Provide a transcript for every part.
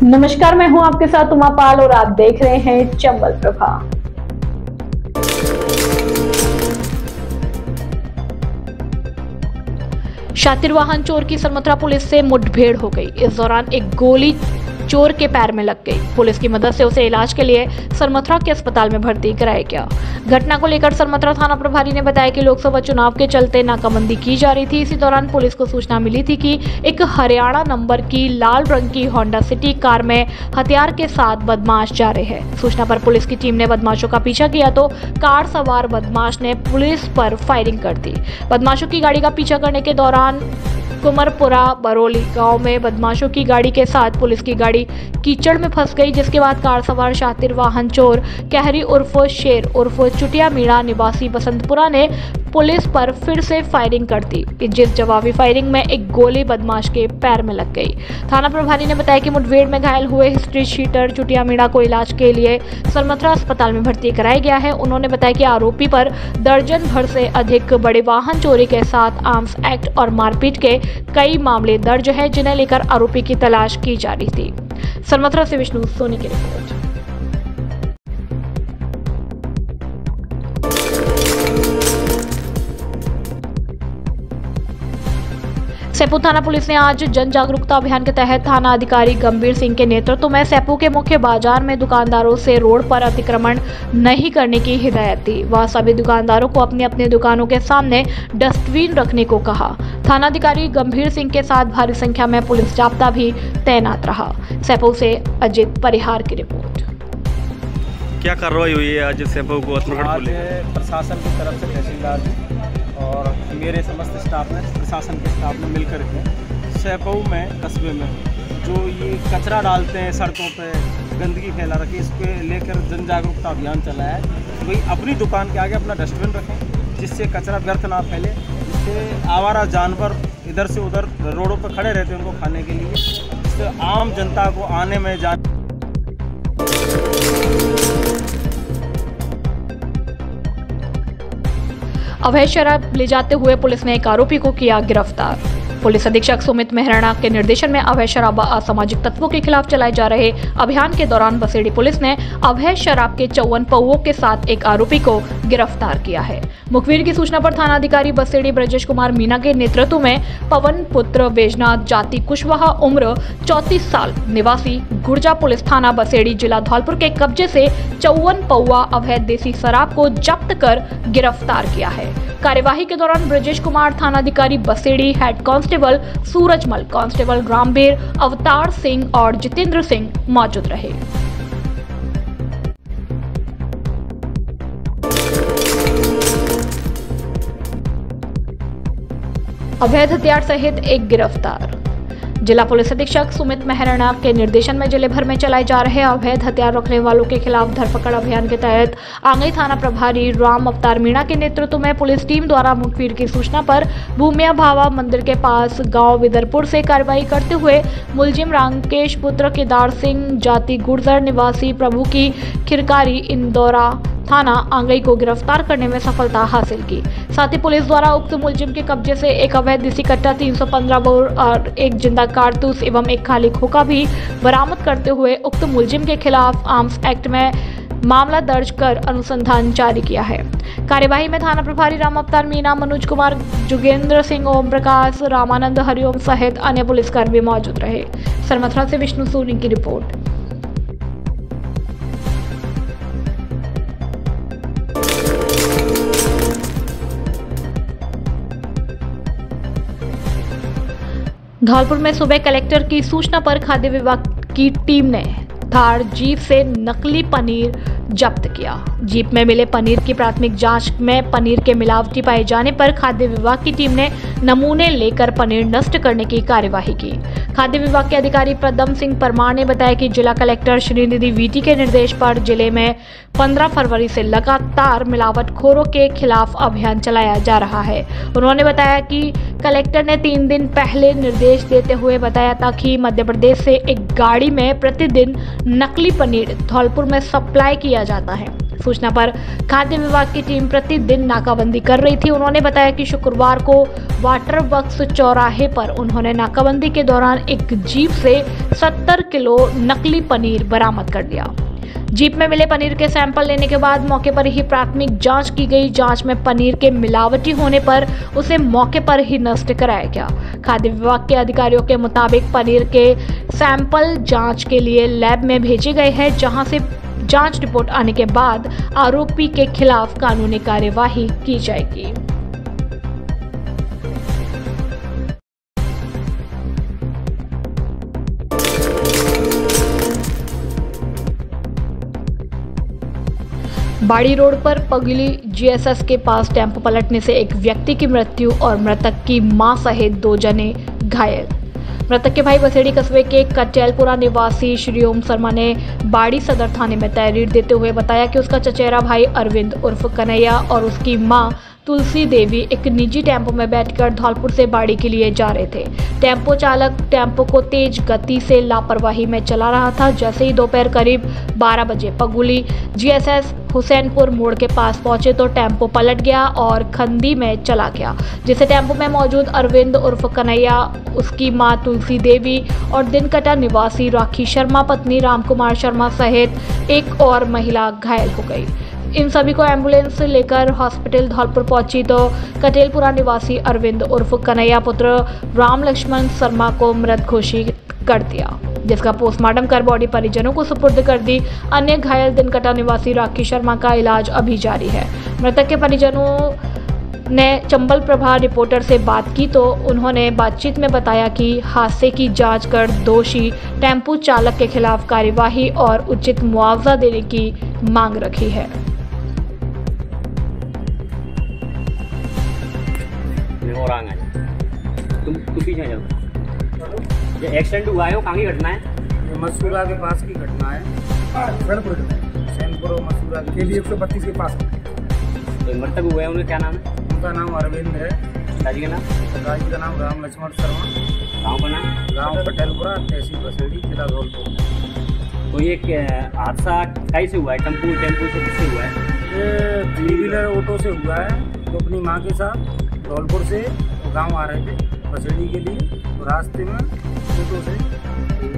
नमस्कार, मैं हूं आपके साथ उमा पाल और आप देख रहे हैं चंबल प्रभा। शातिर वाहन चोर की सरमथुरा पुलिस से मुठभेड़ हो गई। इस दौरान एक गोली चोर के पैर में लग गई। पुलिस की मदद से उसे इलाज के लिए सरमथुरा के अस्पताल में भर्ती कराया गया। घटना को लेकर सरमथुरा थाना प्रभारी ने बताया कि लोकसभा चुनाव के चलते नाकाबंदी की जा रही थी। इसी दौरान पुलिस को सूचना मिली थी कि एक हरियाणा नंबर की लाल रंग की होंडा सिटी कार में हथियार के साथ बदमाश जा रहे हैं। सूचना पर पुलिस की टीम ने बदमाशों का पीछा किया तो कार सवार बदमाश ने पुलिस पर फायरिंग कर दी। बदमाशों की गाड़ी का पीछा करने के दौरान कुमरपुरा बरौली गांव में बदमाशों की गाड़ी के साथ पुलिस की गाड़ी कीचड़ में फंस गई, जिसके बाद कार सवार शातिर वाहन चोर कहरी उर्फ शेर उर्फ चुटिया मीणा निवासी बसंतपुरा ने पुलिस पर फिर से फायरिंग कर दी, जिस जवाबी फायरिंग में एक गोली बदमाश के पैर में लग गई। थाना प्रभारी ने बताया कि मुठभेड़ में घायल हुए स्ट्रीट शीटर चुटिया मीणा को इलाज के लिए सरमथुरा अस्पताल में भर्ती कराया गया है। उन्होंने बताया कि आरोपी पर दर्जन भर से अधिक बड़े वाहन चोरी के साथ आर्म्स एक्ट और मारपीट के कई मामले दर्ज है, जिन्हें लेकर आरोपी की तलाश की जा रही थी। सरमथुरा से विष्णु सोनी की रिपोर्ट। सेपू थाना पुलिस ने आज जन जागरूकता अभियान के तहत थाना अधिकारी गंभीर सिंह के नेतृत्व में सेपू के मुख्य बाजार में दुकानदारों से रोड पर अतिक्रमण नहीं करने की हिदायत दी। वह सभी दुकानदारों को अपनी अपनी दुकानों के सामने डस्टबिन रखने को कहा। थाना अधिकारी गंभीर सिंह के साथ भारी संख्या में पुलिस जाब्ता भी तैनात रहा। सेपू से अजित परिहार की रिपोर्ट। क्या कार्रवाई हुई है आज सेपू को? आज प्रशासन की तरफ से तहसीलदार और मेरे समस्त स्टाफ ने, प्रशासन के स्टाफ ने मिलकर के सेपू में कस्बे में जो ये कचरा डालते हैं सड़कों पे, गंदगी फैला रखी, इस पे लेकर जन जागरूकता अभियान चलाया है। वही अपनी दुकान के आगे अपना डस्टबिन रखें, जिससे कचरा व्यर्थ ना फैले, जिससे आवारा जानवर इधर से उधर रोडों पर खड़े रहते हैं उनको खाने के लिए, जिससे आम जनता को आने में जाने। अवैध शराब ले जाते हुए पुलिस ने एक आरोपी को किया गिरफ्तार। पुलिस अधीक्षक सुमित मेहराणा के निर्देशन में अवैध शराब असामाजिक तत्वों के खिलाफ चलाए जा रहे अभियान के दौरान बसेड़ी पुलिस ने अवैध शराब के 54 पौओं के साथ एक आरोपी को गिरफ्तार किया है। मुखबिर की सूचना पर थाना अधिकारी बसेड़ी ब्रजेश कुमार मीना के नेतृत्व में पवन पुत्र बैजनाथ जाति कुशवाहा उम्र 34 साल निवासी गुर्जा पुलिस थाना बसेड़ी जिला धौलपुर के कब्जे से 54 पौआ अवैध देसी शराब को जब्त कर गिरफ्तार किया है। कार्यवाही के दौरान ब्रजेश कुमार, थाना अधिकारी Basedi, head constable Surajmal, constable Rambir, Avtar Singh और जितेंद्र सिंह मौजूद रहे। अवैध हथियार सहित एक गिरफ्तार। जिला पुलिस अधीक्षक सुमित मेहराणा के निर्देशन में जिले भर में चलाए जा रहे अवैध हथियार रखने वालों के खिलाफ धरपकड़ अभियान के तहत आंगई थाना प्रभारी राम अवतार मीणा के नेतृत्व में पुलिस टीम द्वारा मुखबिर की सूचना पर भूमिया भावा मंदिर के पास गांव विदरपुर से कार्रवाई करते हुए मुलजिम राकेश पुत्र केदार सिंह जाति गुर्जर निवासी प्रभु की खिरकारी इंदौरा थाना आंगई को गिरफ्तार करने में सफलता हासिल की। साथ ही पुलिस द्वारा उक्त मुलजिम के कब्जे से एक अवैध देसी कट्टा, 315 बोर और एक जिंदा कारतूस एवं एक खाली खोखा भी बरामद करते हुए उक्त मुलजिम के खिलाफ आर्म्स एक्ट में मामला दर्ज कर अनुसंधान जारी किया है। कार्यवाही में थाना प्रभारी राम अवतार मीना, मनोज कुमार, जोगेंद्र सिंह, ओम प्रकाश, रामानंद, हरिओम सहित अन्य पुलिसकर्मी मौजूद रहे। सरमथुरा से विष्णु सोनी की रिपोर्ट। धौलपुर में सुबह कलेक्टर की सूचना पर खाद्य विभाग की टीम ने थार जीप से नकली पनीर जब्त किया। जीप में मिले पनीर की प्राथमिक जांच में पनीर के मिलावटी पाए जाने पर खाद्य विभाग की टीम ने नमूने लेकर पनीर नष्ट करने की कार्यवाही की। खाद्य विभाग के अधिकारी पदम सिंह परमार ने बताया कि जिला कलेक्टर श्रीनिधि वीटी के निर्देश पर जिले में 15 फरवरी से लगातार मिलावटखोरों के खिलाफ अभियान चलाया जा रहा है। उन्होंने बताया कि कलेक्टर ने 3 दिन पहले निर्देश देते हुए बताया था कि मध्य प्रदेश से एक गाड़ी में प्रतिदिन नकली पनीर धौलपुर में सप्लाई किया जाता है। सूचना पर खाद्य विभाग की टीम प्रतिदिन नाकाबंदी कर रही थी। उन्होंने बताया कि शुक्रवार को वाटर वर्क्स चौराहे पर उन्होंने नाकाबंदी के दौरान एक जीप से 70 किलो नकली पनीर बरामद कर लिया। जीप में मिले पनीर के सैंपल लेने के बाद मौके पर ही प्राथमिक जांच की गई। जांच में पनीर के मिलावटी होने पर उसे मौके पर ही नष्ट कराया गया। खाद्य विभाग के अधिकारियों के मुताबिक पनीर के सैंपल जांच के लिए लैब में भेजे गए हैं, जहां से जांच रिपोर्ट आने के बाद आरोपी के खिलाफ कानूनी कार्यवाही की जाएगी। बाड़ी रोड पर पगली जीएसएस के पास टेम्पो पलटने से एक व्यक्ति की मृत्यु और मृतक की मां सहित 2 जने घायल। मृतक के भाई बसेड़ी कस्बे के कटेलपुरा निवासी श्री ओम शर्मा ने बाड़ी सदर थाने में तहरीर देते हुए बताया कि उसका चचेरा भाई अरविंद उर्फ कन्हैया और उसकी मां तुलसी देवी एक निजी टेम्पो में बैठकर धौलपुर से बाड़ी के लिए जा रहे थे। टेम्पो चालक टेम्पो को तेज गति से लापरवाही में चला रहा था। जैसे ही दोपहर करीब 12 बजे पगुली जीएसएस हुसैनपुर मोड़ के पास पहुंचे तो टेम्पो पलट गया और खंदी में चला गया, जिसे टेम्पो में मौजूद अरविंद उर्फ कन्हैया, उसकी मां तुलसी देवी और दिनकटा निवासी राखी शर्मा पत्नी रामकुमार शर्मा सहित एक और महिला घायल हो गई। इन सभी को एम्बुलेंस लेकर हॉस्पिटल धौलपुर पहुंची तो कटेलपुरा निवासी अरविंद उर्फ कन्हैया पुत्र राम लक्ष्मण शर्मा को मृत घोषित कर दिया, जिसका पोस्टमार्टम कर बॉडी परिजनों को सुपुर्द कर दी। अन्य घायल दिनकटा निवासी राखी शर्मा का इलाज अभी जारी है। मृतक के परिजनों ने चंबल प्रभा रिपोर्टर से बात की तो उन्होंने बातचीत में बताया कि हादसे की जांच कर दोषी टेम्पो चालक के खिलाफ कार्यवाही और उचित मुआवजा देने की मांग रखी है। तुम पीछे जाओ। ये एक्सीडेंट हुआ है, वो कहाँ की घटना है? ये मसूरा के पास की घटना है। सैनपुर मसूरा के भी 132 के पास। तो मृतक हुए हैं, उनका क्या नाम है? उनका नाम अरविंद है। पिताजी का नाम? पिताजी का नाम राम लक्ष्मण शर्मा। गाँव का नाम? गाँव कटेलपुरा, तहसील बसेड़ी, जिला धौलपुर। तो ये हादसा कैसे हुआ है? टेम्पो से किससे हुआ है? ये 3 व्हीलर ऑटो से हुआ है। तो अपनी माँ के साथ धौलपुर से गांव आ रहे थे बसेड़ी के लिए, तो रास्ते में ऑटो से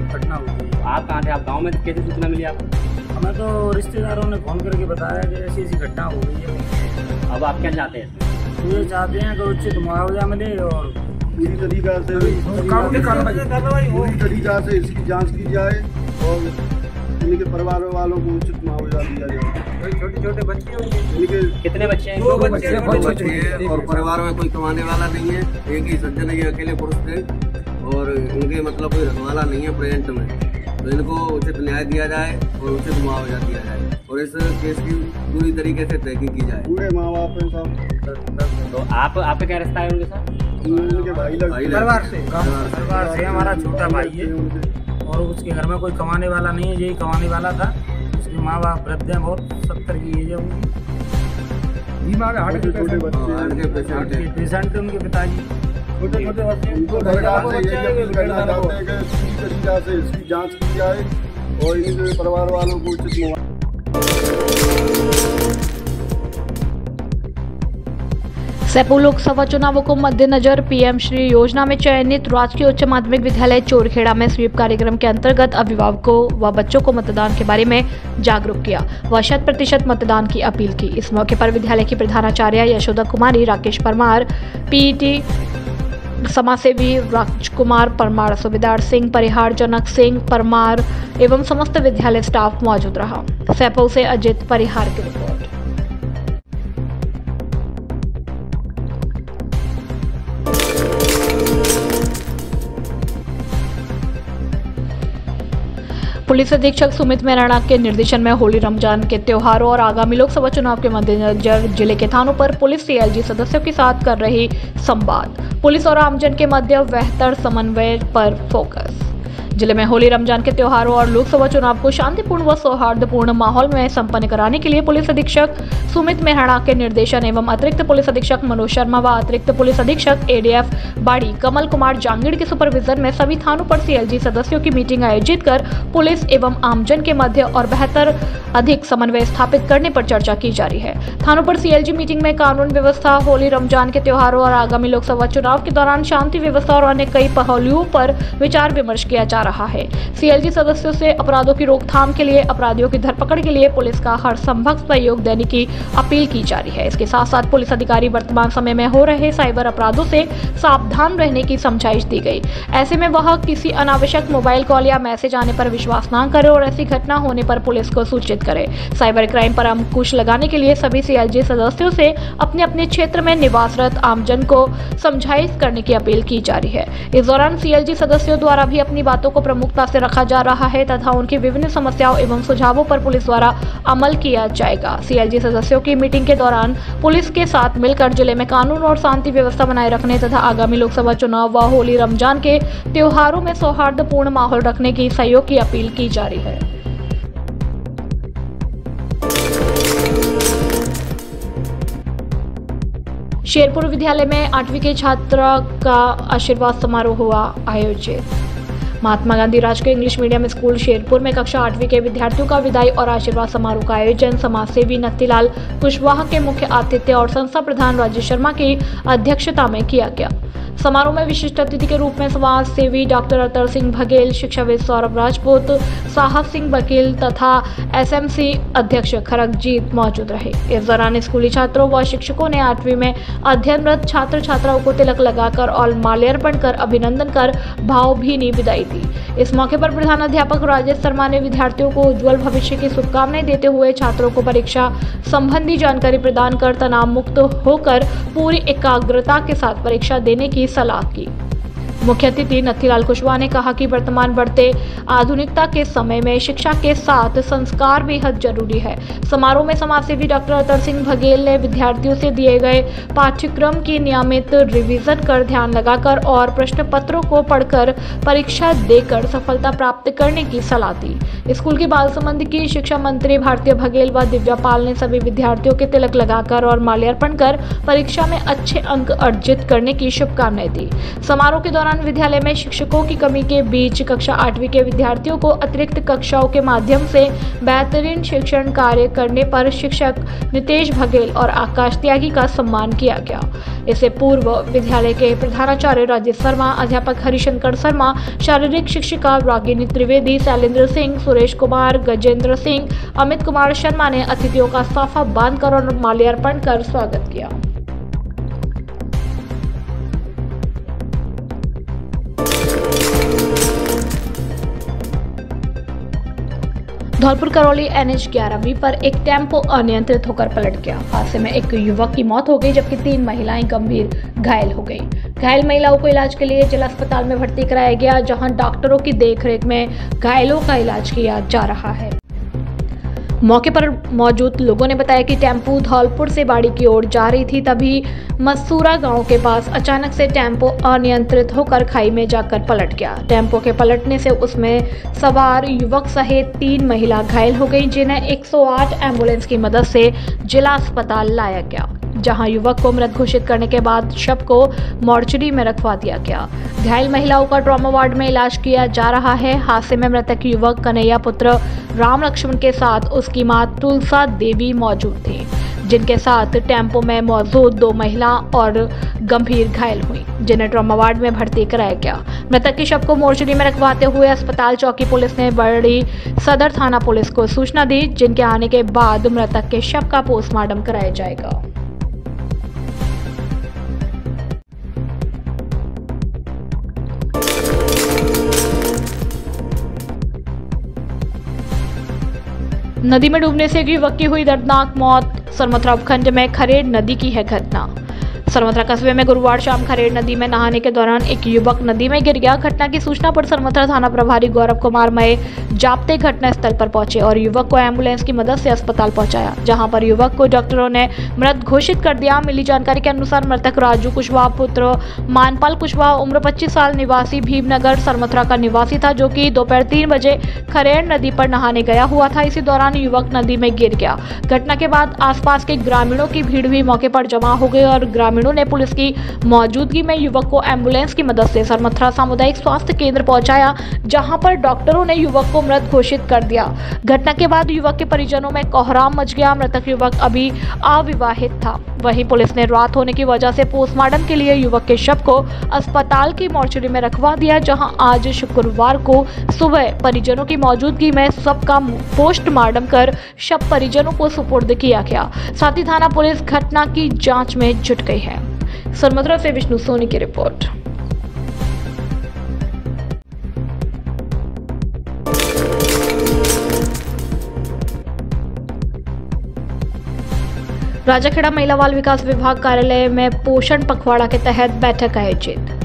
घटना हुई। आप कहाँ थे? आप गांव में कैसे सूचना मिली आपको? हमें तो रिश्तेदारों ने फोन करके बताया कि ऐसी ऐसी घटना हो गई है। अब आप क्या चाहते हैं? ये चाहते हैं कि उचित मुआवजा मिले और पूरी तरीका से इसकी जांच की जाए और इनके परिवार वालों को उचित मुआवजा दिया जाए। छोटे छोटे बच्चे कितने बच्चे हैं? 2 बच्चे हैं और परिवार में कोई कमाने वाला नहीं है। एक ही सज्जन, ये अकेले पुरुष थे और इनके मतलब कोई रखवाला नहीं है प्रेजेंट में। तो इनको उचित न्याय दिया जाए और उचित मुआवजा दिया जाए और इस केस की पूरी तरीके से तहकीक की जाए। पूरे माँ बाप हैं सब। तो आप क्या रिश्ता है उनके साथ? उनके भाई परिवार से हमारा छोटा भाई है और उसके घर में कोई कमाने वाला नहीं है, यही कमाने वाला था। उसके माँ बाप वृद्ध हैं, बहुत 70 की एज है उनकी। दिमाग हार्ट के पेशेंट है उनके पिताजी। छोटे छोटे बच्चे से इसकी जांच की जाए और इनके परिवार वालों को उचित। सैपुर लोकसभा चुनावों को मद्देनजर पीएम श्री योजना में चयनित राजकीय उच्च माध्यमिक विद्यालय चोरखेड़ा में स्वीप कार्यक्रम के अंतर्गत अभिभावकों व बच्चों को मतदान के बारे में जागरूक किया व 100% मतदान की अपील की। इस मौके पर विद्यालय की प्रधानाचार्य यशोदा कुमारी, राकेश परमार, पीईटी समाजसेवी राजकुमार परमार, सूबेदार सिंह, परिहार जनक सिंह परमार एवं समस्त विद्यालय स्टाफ मौजूद रहा। सैपुर से अजित परिहार की रिपोर्ट। पुलिस अधीक्षक सुमित मेहराणा के निर्देशन में होली, रमजान के त्योहारों और आगामी लोकसभा चुनाव के मद्देनजर जिले के थानों पर पुलिस सीएलजी सदस्यों के साथ कर रही संवाद। पुलिस और आमजन के मध्य बेहतर समन्वय पर फोकस। जिले में होली रमजान के त्योहारों और लोकसभा चुनाव को शांतिपूर्ण व सौहार्दपूर्ण माहौल में संपन्न कराने के लिए पुलिस अधीक्षक सुमित मेहरा के निर्देशन एवं अतिरिक्त पुलिस अधीक्षक मनोज शर्मा व अतिरिक्त पुलिस अधीक्षक एडीएफ बाड़ी कमल कुमार जांगिड़ के सुपरविजन में सभी थानों पर सीएलजी सदस्यों की मीटिंग आयोजित कर पुलिस एवं आमजन के मध्य और बेहतर अधिक समन्वय स्थापित करने पर चर्चा की जा रही है। थानों पर सीएलजी मीटिंग में कानून व्यवस्था, होली रमजान के त्योहारों और आगामी लोकसभा चुनाव के दौरान शांति व्यवस्था और अन्य कई पहलुओं पर विचार विमर्श किया जा रहा है। सीएलजी सदस्यों से अपराधों की रोकथाम के लिए, अपराधियों की धरपकड़ के लिए पुलिस का हर संभव सहयोग देने की अपील की जा रही है। इसके साथ साथ पुलिस अधिकारी वर्तमान समय में हो रहे साइबर अपराधों से सावधान रहने की समझाइश दी गई। ऐसे में वह किसी अनावश्यक मोबाइल कॉल या मैसेज आने पर विश्वास न करे और ऐसी घटना होने पर पुलिस को सूचित करे। साइबर क्राइम पर अंकुश लगाने के लिए सभी सीएलजी सदस्यों से अपने अपने क्षेत्र में निवासरत आमजन को समझाइश करने की अपील की जा रही है। इस दौरान सीएलजी सदस्यों द्वारा भी अपनी बातों को प्रमुखता से रखा जा रहा है तथा उनकी विभिन्न समस्याओं एवं सुझावों पर पुलिस द्वारा अमल किया जाएगा। सीएलजी सदस्यों की मीटिंग के दौरान पुलिस के साथ मिलकर जिले में कानून और शांति व्यवस्था बनाए रखने तथा आगामी लोकसभा चुनाव व होली रमजान के त्योहारों में सौहार्दपूर्ण माहौल रखने की सहयोग की अपील की जा रही है। शेरपुर विद्यालय में 8वीं के छात्र का आशीर्वाद समारोह हुआ आयोजित। महात्मा गांधी राजकीय इंग्लिश मीडियम स्कूल शेरपुर में कक्षा 8वीं के विद्यार्थियों का विदाई और आशीर्वाद समारोह का आयोजन समाजसेवी नत्थीलाल कुशवाहा के मुख्य आतिथ्य और संस्था प्रधान राजेश शर्मा की अध्यक्षता में किया गया। समारोह में विशिष्ट अतिथि के रूप में समाज सेवी डॉक्टर अतर सिंह बघेल, शिक्षाविद सौरभ राजपूत, साहब सिंह वकील तथा एसएमसी अध्यक्ष खरगजीत मौजूद रहे। इस दौरान स्कूली छात्रों व शिक्षकों ने 8वीं में अध्ययनरत छात्र छात्राओं को तिलक लगाकर और माल्यार्पण कर अभिनंदन कर भावभीनी विदाई दी। इस मौके पर प्रधान अध्यापक राजेश शर्मा ने विद्यार्थियों को उज्जवल भविष्य की शुभकामनाएं देते हुए छात्रों को परीक्षा संबंधी जानकारी प्रदान कर तनाव मुक्त होकर पूरी एकाग्रता के साथ परीक्षा देने की सलाह की। मुख्य अतिथि नत्थीलाल कुशवाहा ने कहा कि वर्तमान बढ़ते आधुनिकता के समय में शिक्षा के साथ संस्कार बेहद जरूरी है। समारोह में समाजसेवी डॉक्टर अतर सिंह बघेल ने विद्यार्थियों से दिए गए पाठ्यक्रम की नियमित रिवीजन कर ध्यान लगाकर और प्रश्न पत्रों को पढ़कर परीक्षा देकर सफलता प्राप्त करने की सलाह दी। स्कूल के बाल संबंध की शिक्षा मंत्री भारती बघेल व दिव्या पाल ने सभी विद्यार्थियों के तिलक लगाकर और माल्यार्पण कर परीक्षा में अच्छे अंक अर्जित करने की शुभकामनाएं दी। समारोह के दौरान विद्यालय में शिक्षकों की कमी के बीच कक्षा 8वीं के विद्यार्थियों को अतिरिक्त कक्षाओं के माध्यम से बेहतरीन शिक्षण कार्य करने पर शिक्षक नितेश बघेल और आकाश त्यागी का सम्मान किया गया। इससे पूर्व विद्यालय के प्रधानाचार्य राजेश शर्मा, अध्यापक हरिशंकर शर्मा, शारीरिक शिक्षिका रागिनी त्रिवेदी, शैलेंद्र सिंह, सुरेश कुमार, गजेंद्र सिंह, अमित कुमार शर्मा ने अतिथियों का साफा बांधकर और माल्यार्पण कर स्वागत किया। धौलपुर करौली NH 11 पर एक टेम्पो अनियंत्रित होकर पलट गया। हादसे में एक युवक की मौत हो गई जबकि 3 महिलाएं गंभीर घायल हो गई। घायल महिलाओं को इलाज के लिए जिला अस्पताल में भर्ती कराया गया, जहां डॉक्टरों की देखरेख में घायलों का इलाज किया जा रहा है। मौके पर मौजूद लोगों ने बताया कि टेम्पो धौलपुर से बाड़ी की ओर जा रही थी, तभी मसूरा गांव के पास अचानक से टेम्पो अनियंत्रित होकर खाई में जाकर पलट गया। टेम्पो के पलटने से उसमें सवार युवक सहित 3 महिला घायल हो गई, जिन्हें 108 एम्बुलेंस की मदद से जिला अस्पताल लाया गया, जहां युवक को मृत घोषित करने के बाद शव को मोर्चरी में रखवा दिया गया। घायल महिलाओं का ट्रॉमा वार्ड में इलाज किया जा रहा है। हादसे में मृतक युवक कन्हैया पुत्र राम लक्ष्मण के साथ उसकी मां तुलसा देवी मौजूद थी, जिनके साथ टेम्पो में मौजूद 2 महिला और गंभीर घायल हुई, जिन्हें ट्रॉमा वार्ड में भर्ती कराया गया। मृतक के शव को मोर्चरी में रखवाते हुए अस्पताल चौकी पुलिस ने बड़ी सदर थाना पुलिस को सूचना दी, जिनके आने के बाद मृतक के शव का पोस्टमार्टम कराया जाएगा। नदी में डूबने से एक युवक की हुई दर्दनाक मौत। सरमथरा उपखंड में खरेड़ नदी की है घटना। सरमथरा कस्बे में गुरुवार शाम खरेड़ नदी में नहाने के दौरान एक युवक नदी में गिर गया। घटना की सूचना पर सरमथरा थाना प्रभारी गौरव कुमार मय जाप्ते घटनास्थल पर पहुंचे और युवक को एम्बुलेंस की मदद से अस्पताल पहुंचाया, जहां पर युवक को डॉक्टरों ने मृत घोषित कर दिया। मिली जानकारी के अनुसार मृतक राजू कुशवाहा पुत्र मानपाल कुशवाहा उम्र 25 साल निवासी भीमनगर सरमथुरा का निवासी था, जो कि दोपहर 3 बजे खरेड़ नदी पर नहाने गया हुआ था। इसी दौरान युवक नदी में गिर गया। घटना के बाद आसपास के ग्रामीणों की भीड़ भी मौके पर जमा हो गई और ग्रामीणों ने पुलिस की मौजूदगी में युवक को एम्बुलेंस की मदद से सरमथुरा सामुदायिक स्वास्थ्य केंद्र पहुंचाया, जहां पर डॉक्टरों ने युवक को मृत घोषित कर दिया। घटना के बाद युवक के परिजनों में कोहराम मच गया। मृतक युवक अभी अविवाहित था। वहीं पुलिस ने रात होने की वजह से पोस्टमार्टम के लिए युवक के शव को अस्पताल की मोर्चरी में रखवा दिया, जहां आज शुक्रवार को सुबह परिजनों की मौजूदगी में शव का पोस्टमार्टम कर शव परिजनों को सुपुर्द किया गया। साथ ही थाना पुलिस घटना की जांच में जुट गई है। सरमथुरा से विष्णु सोनी की रिपोर्ट। राजाखेड़ा महिला बाल विकास विभाग कार्यालय में पोषण पखवाड़ा के तहत बैठक आयोजित।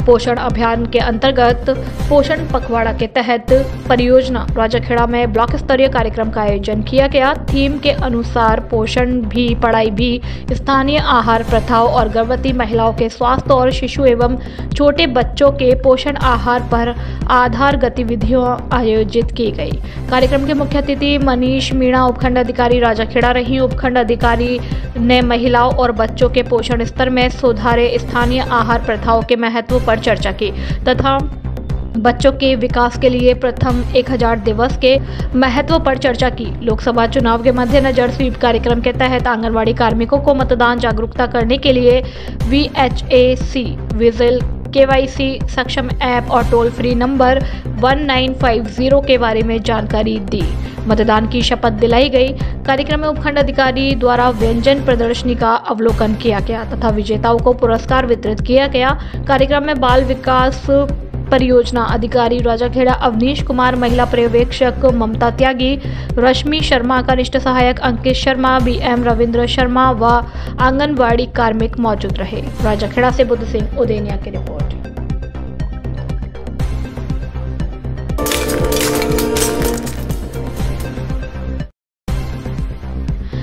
पोषण अभियान के अंतर्गत पोषण पखवाड़ा के तहत परियोजना राजाखेड़ा में ब्लॉक स्तरीय कार्यक्रम का आयोजन किया गया। थीम के अनुसार पोषण भी पढ़ाई भी, स्थानीय आहार प्रथाओं और गर्भवती महिलाओं के स्वास्थ्य और शिशु एवं छोटे बच्चों के पोषण आहार पर आधार गतिविधियां आयोजित की गई। कार्यक्रम के मुख्य अतिथि मनीष मीणा उपखंड अधिकारी राजाखेड़ा रही। उपखंड अधिकारी ने महिलाओं और बच्चों के पोषण स्तर में सुधारे, स्थानीय आहार प्रथाओं के महत्व पर चर्चा की तथा बच्चों के विकास के लिए प्रथम 1000 दिवस के महत्व पर चर्चा की। लोकसभा चुनाव के मद्देनजर स्वीप कार्यक्रम के तहत आंगनवाड़ी कार्मिकों को मतदान जागरूकता करने के लिए VHAC विजिल KYC सक्षम ऐप और टोल फ्री नंबर 1950 के बारे में जानकारी दी। मतदान की शपथ दिलाई गई। कार्यक्रम में उपखंड अधिकारी द्वारा व्यंजन प्रदर्शनी का अवलोकन किया गया तथा विजेताओं को पुरस्कार वितरित किया गया। कार्यक्रम में बाल विकास परियोजना अधिकारी राजाखेड़ा अवनीश कुमार, महिला पर्यवेक्षक ममता त्यागी, रश्मि शर्मा, कनिष्ठ सहायक अंकित शर्मा, BM रविंद्र शर्मा व आंगनवाड़ी कार्मिक मौजूद रहे। राजाखेड़ा से बुद्ध सिंह उदेनिया की रिपोर्ट।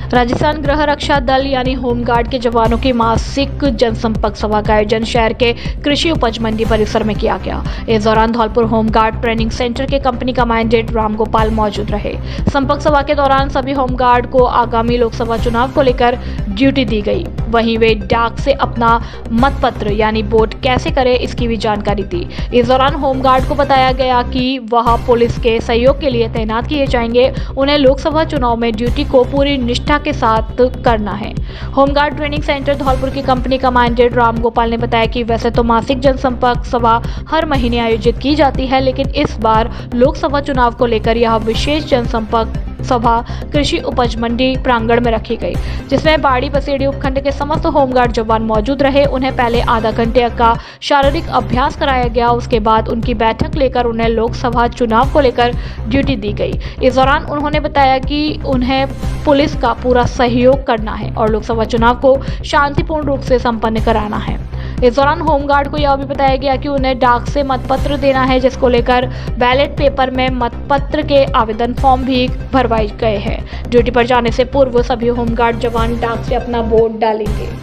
राजस्थान गृह रक्षा दल यानी होमगार्ड के जवानों की मासिक जनसंपर्क सभा का आयोजन शहर के कृषि उपज मंडी परिसर में किया गया। इस दौरान धौलपुर होमगार्ड ट्रेनिंग सेंटर के कंपनी कमांडेंट रामगोपाल मौजूद रहे। संपर्क सभा के दौरान सभी होमगार्ड को आगामी लोकसभा चुनाव को लेकर ड्यूटी दी गई। वहीं वे डाक से अपना मतपत्र यानी वोट कैसे करें इसकी भी जानकारी दी। इस दौरान होमगार्ड को बताया गया कि वह पुलिस के सहयोग के लिए तैनात किए जाएंगे। उन्हें लोकसभा चुनाव में ड्यूटी को पूरी निष्ठा के साथ करना है। होमगार्ड ट्रेनिंग सेंटर धौलपुर की कंपनी कमांडेंट रामगोपाल ने बताया कि वैसे तो मासिक जनसंपर्क सभा हर महीने आयोजित की जाती है, लेकिन इस बार लोकसभा चुनाव को लेकर यह विशेष जनसंपर्क सभा कृषि उपज मंडी प्रांगण में रखी गई, जिसमें बाड़ी बसेड़ी उपखंड के समस्त होमगार्ड जवान मौजूद रहे। उन्हें पहले आधा घंटे का शारीरिक अभ्यास कराया गया। उसके बाद उनकी बैठक लेकर उन्हें लोकसभा चुनाव को लेकर ड्यूटी दी गई। इस दौरान उन्होंने बताया कि उन्हें पुलिस का पूरा सहयोग करना है और लोकसभा चुनाव को शांतिपूर्ण रूप से संपन्न कराना है। इस दौरान होमगार्ड को यह भी बताया गया कि उन्हें डाक से मतपत्र देना है, जिसको लेकर बैलेट पेपर में मतपत्र के आवेदन फॉर्म भी भरवाए गए हैं। ड्यूटी पर जाने से पूर्व सभी होमगार्ड जवान डाक से अपना वोट डालेंगे।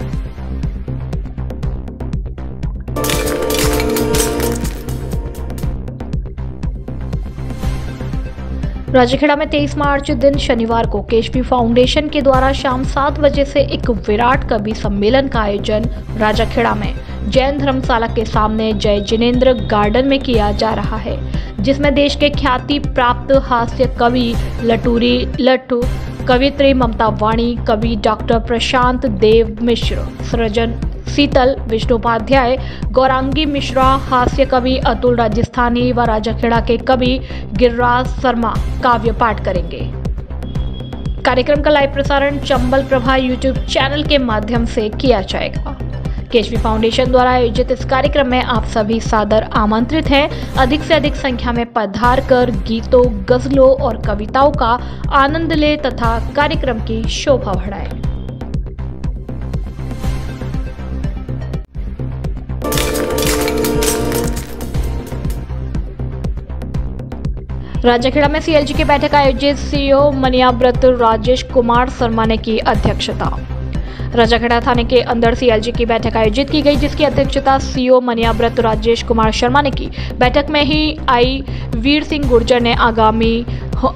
राजाखेड़ा में 23 मार्च दिन शनिवार को केशवी फाउंडेशन के द्वारा शाम 7 बजे से एक विराट कवि सम्मेलन का आयोजन राजाखेड़ा में जैन धर्मशाला के सामने जय जिनेन्द्र गार्डन में किया जा रहा है, जिसमें देश के ख्याति प्राप्त हास्य कवि लटूरी लट्टू, कवित्री ममता वाणी, कवि डॉक्टर प्रशांत देव मिश्र, सृजन शीतल विष्णुपाध्याय, गौरांगी मिश्रा, हास्य कवि अतुल राजस्थानी व राजाखेड़ा के कवि गिरिराज शर्मा काव्य पाठ करेंगे। कार्यक्रम का लाइव प्रसारण चंबल प्रभा यूट्यूब चैनल के माध्यम से किया जाएगा। केशवी फाउंडेशन द्वारा आयोजित इस कार्यक्रम में आप सभी सादर आमंत्रित हैं। अधिक से अधिक संख्या में पधार कर गीतों, गजलों और कविताओं का आनंद ले तथा कार्यक्रम की शोभा बढ़ाएं। राजाखेड़ा में सीएलजी की बैठक आयोजित सीओ मनियाव्रत राजेश कुमार शर्मा ने की अध्यक्षता। राजाखेड़ा थाने के अंदर सीएलजी की बैठक आयोजित की गई, जिसकी अध्यक्षता सीओ मनियाव्रत राजेश कुमार शर्मा ने की। बैठक में ही आई वीर सिंह गुर्जर ने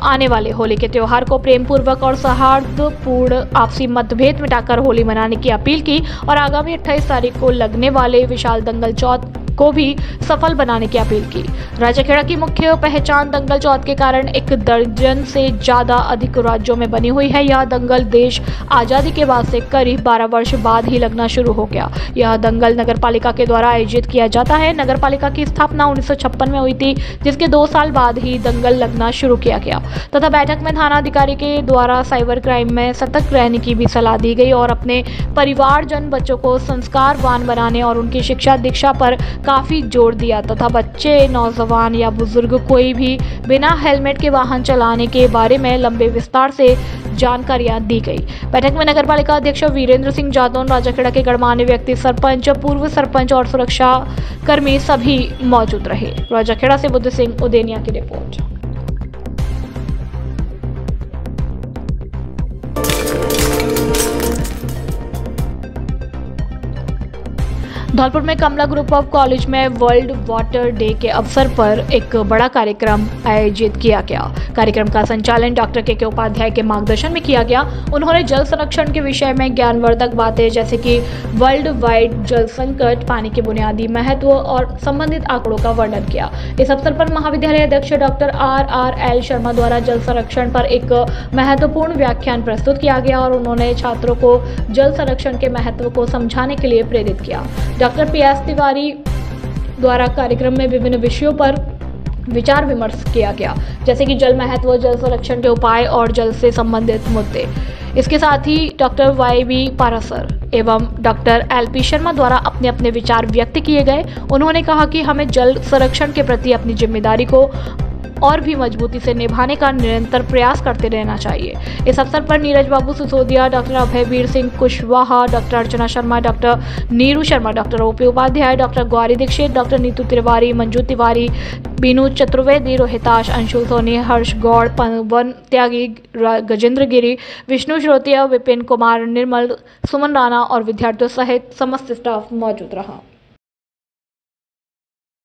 आने वाले होली के त्योहार को प्रेम पूर्वक और सौहार्दपूर्ण आपसी मतभेद मिटाकर होली मनाने की अपील की और आगामी 28 तारीख को लगने वाले विशाल दंगल चौथ को भी सफल बनाने की अपील की। राजाखेड़ा की मुख्य पहचान दंगल चौथ के कारण 1 दर्जन से ज्यादा अधिक राज्यों में बनी हुई है। यह दंगल देश आजादी के बाद से करीब 12 वर्ष बाद ही लगना शुरू हो गया। यह दंगल नगरपालिका के द्वारा आयोजित किया जाता है। नगरपालिका की स्थापना 1956 में हुई थी, जिसके 2 साल बाद ही दंगल लगना शुरू किया गया तथा बैठक में थाना अधिकारी के द्वारा साइबर क्राइम में सतर्क रहने की भी सलाह दी गई और अपने परिवारजन बच्चों को संस्कारवान बनाने और उनकी शिक्षा दीक्षा पर काफी जोर दिया तथा बच्चे, नौजवान या बुजुर्ग कोई भी बिना हेलमेट के वाहन चलाने के बारे में लंबे विस्तार से जानकारियां दी गई। बैठक में नगरपालिका अध्यक्ष वीरेंद्र सिंह जादौन, राजाखेड़ा के गणमान्य व्यक्ति, सरपंच, पूर्व सरपंच और सुरक्षा कर्मी सभी मौजूद रहे। राजाखेड़ा से बुद्ध सिंह उदेनिया की रिपोर्ट। धौलपुर में कमला ग्रुप ऑफ कॉलेज में वर्ल्ड वाटर डे के अवसर पर एक बड़ा कार्यक्रम आयोजित किया गया। कार्यक्रम का संचालन डॉक्टर के उपाध्याय के मार्गदर्शन में किया गया। उन्होंने जल संरक्षण के विषय में ज्ञानवर्धक बातें जैसे कि वर्ल्ड वाइड जल संकट, पानी के बुनियादी महत्व और संबंधित आंकड़ों का वर्णन किया। इस अवसर पर महाविद्यालय अध्यक्ष डॉक्टर RRL शर्मा द्वारा जल संरक्षण पर एक महत्वपूर्ण व्याख्यान प्रस्तुत किया गया और उन्होंने छात्रों को जल संरक्षण के महत्व को समझाने के लिए प्रेरित किया। डॉक्टर PS तिवारी द्वारा कार्यक्रम में विभिन्न विषयों पर विचार विमर्श किया गया, जैसे कि जल महत्व, जल संरक्षण के उपाय और जल से संबंधित मुद्दे। इसके साथ ही डॉक्टर YB पारासर एवं डॉक्टर LP शर्मा द्वारा अपने अपने विचार व्यक्त किए गए। उन्होंने कहा कि हमें जल संरक्षण के प्रति अपनी जिम्मेदारी को और भी मजबूती से निभाने का निरंतर प्रयास करते रहना चाहिए। इस अवसर पर Neeraj Babu Sisodia, doctor Abhayveer Singh Kushwaha, doctor Archana Sharma, doctor Neeru Sharma, doctor OP Upadhyay, doctor Gauri Dikshit, doctor Neetu Tiwari, Manju Tiwari, Binu Chaturvedi, Rohitash, Anshul Soni, Harsh Gaur, Pawan Tyagi, Gajendra Giri, Vishnu Shrotriya, Vipin Kumar, Nirmal, Suman Rana और विद्यार्थियों सहित समस्त स्टाफ मौजूद रहा।